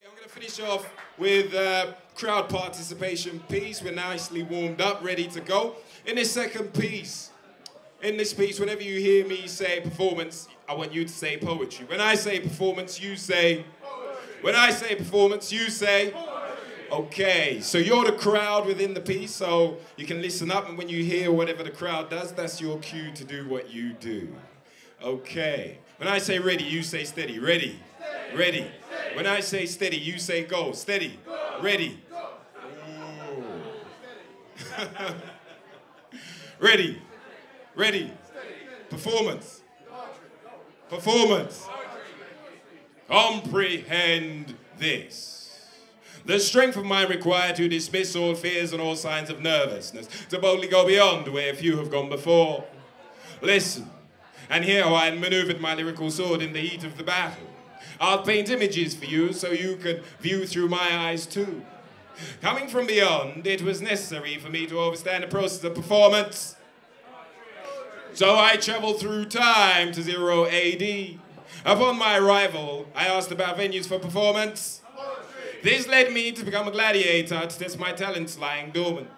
I'm going to finish off with crowd participation piece. We're nicely warmed up, ready to go. In this second piece, whenever you hear me say performance, I want you to say poetry. When I say performance, you say poetry. When I say performance, you say poetry. Okay, so you're the crowd within the piece, so you can listen up, and when you hear whatever the crowd does, that's your cue to do what you do. Okay. When I say ready, you say steady. Ready. Steady. Ready. Steady. When I say steady, you say go. Steady. Go. Ready. Go. Ready. Ready. Performance. Performance. Comprehend this. The strength of mind required to dismiss all fears and all signs of nervousness, to boldly go beyond where few have gone before. Listen, and hear how I maneuvered my lyrical sword in the heat of the battle. I'll paint images for you so you can view through my eyes too. Coming from beyond, it was necessary for me to understand the process of performance. So I traveled through time to 0 AD. Upon my arrival, I asked about venues for performance. This led me to become a gladiator to test my talents lying dormant.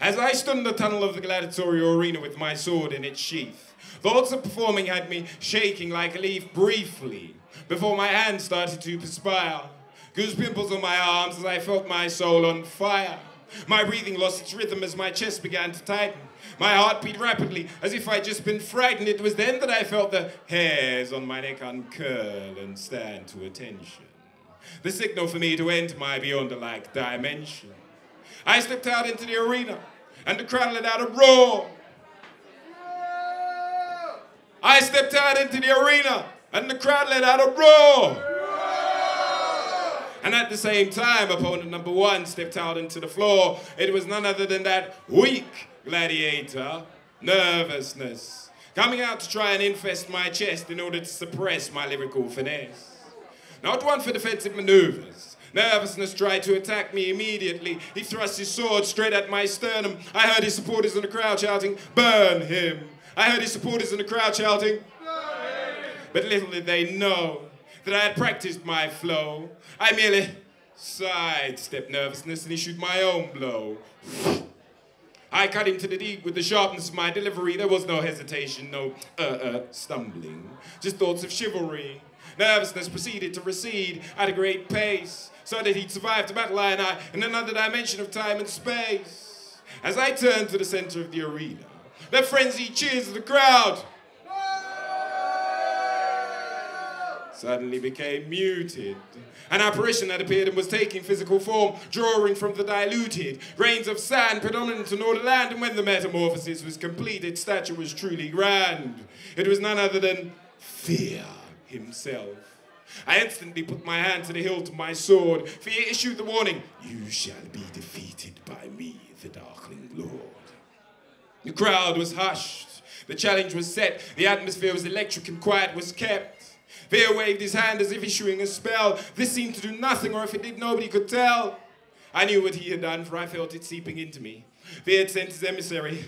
As I stood in the tunnel of the gladiatorial arena with my sword in its sheath, thoughts of performing had me shaking like a leaf briefly before my hands started to perspire. Goose pimples on my arms as I felt my soul on fire. My breathing lost its rhythm as my chest began to tighten. My heart beat rapidly as if I'd just been frightened. It was then that I felt the hairs on my neck uncurl and stand to attention. The signal for me to enter my beyond-alike dimension. I stepped out into the arena and the crowd let out a roar. I stepped out into the arena and the crowd let out a roar. And at the same time, opponent number one stepped out into the floor. It was none other than that weak gladiator, nervousness, coming out to try and infest my chest in order to suppress my lyrical finesse. Not one for defensive maneuvers. Nervousness tried to attack me immediately. He thrust his sword straight at my sternum. I heard his supporters in the crowd shouting, "Burn him!" I heard his supporters in the crowd shouting, "Burn him!" But little did they know that I had practiced my flow. I merely sidestepped nervousness and issued my own blow. I cut him to the deep with the sharpness of my delivery. There was no hesitation, no stumbling, just thoughts of chivalry. Nervousness proceeded to recede at a great pace, so that he'd survived the battle line in another dimension of time and space. As I turned to the center of the arena, the frenzied cheers of the crowd suddenly became muted. An apparition that appeared and was taking physical form, drawing from the diluted grains of sand predominant in all the land, and when the metamorphosis was complete, its stature was truly grand. It was none other than Fear himself. I instantly put my hand to the hilt of my sword. Fear issued the warning, "You shall be defeated by me, the Darkling Lord." The crowd was hushed. The challenge was set. The atmosphere was electric and quiet was kept. Fear waved his hand as if issuing a spell. This seemed to do nothing, or if it did, nobody could tell. I knew what he had done, for I felt it seeping into me. Fear had sent his emissary,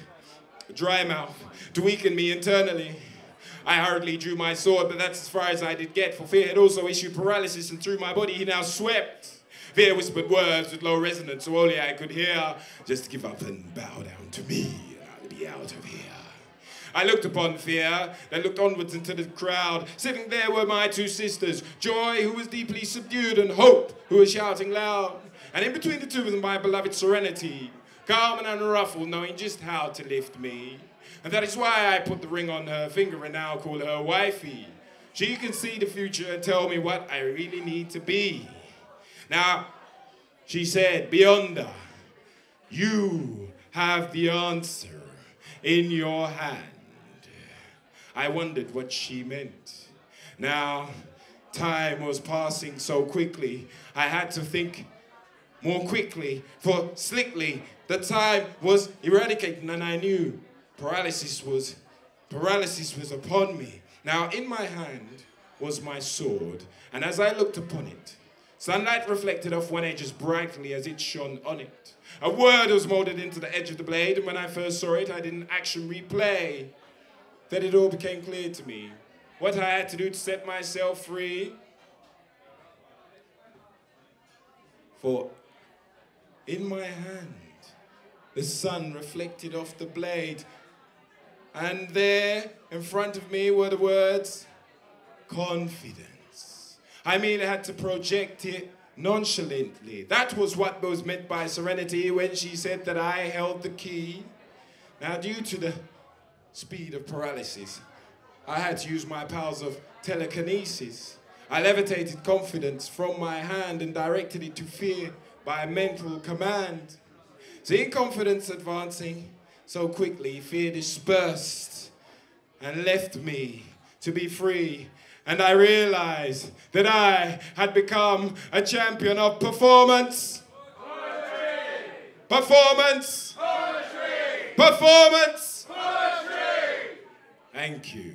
a dry mouth, to weaken me internally. I hurriedly drew my sword, but that's as far as I did get, for Fear had also issued paralysis, and through my body he now swept. Fear whispered words with low resonance, so only I could hear, "Just give up and bow down to me, and I'll be out of here." I looked upon Fear, then looked onwards into the crowd. Sitting there were my two sisters, Joy, who was deeply subdued, and Hope, who was shouting loud. And in between the two of them, my beloved Serenity, calm and unruffled, knowing just how to lift me. And that is why I put the ring on her finger and now call her wifey. She can see the future and tell me what I really need to be. Now, she said, "Beyonder, you have the answer in your hand." I wondered what she meant. Now, time was passing so quickly, I had to think more quickly, for slickly the time was eradicating, and I knew paralysis was upon me. Now, in my hand was my sword, and as I looked upon it, sunlight reflected off one edge as brightly as it shone on it. A word was molded into the edge of the blade, and when I first saw it, I did an action replay. Then it all became clear to me what I had to do to set myself free. For in my hand, the sun reflected off the blade, and there in front of me were the words, confidence. I merely had to project it nonchalantly. That was what was meant by serenity when she said that I held the key. Now, due to the speed of paralysis, I had to use my powers of telekinesis. I levitated confidence from my hand and directed it to fear by a mental command. Seeing confidence advancing so quickly, fear dispersed and left me to be free. And I realized that I had become a champion of performance. Poetry. Performance. Poetry. Performance. Poetry. Thank you.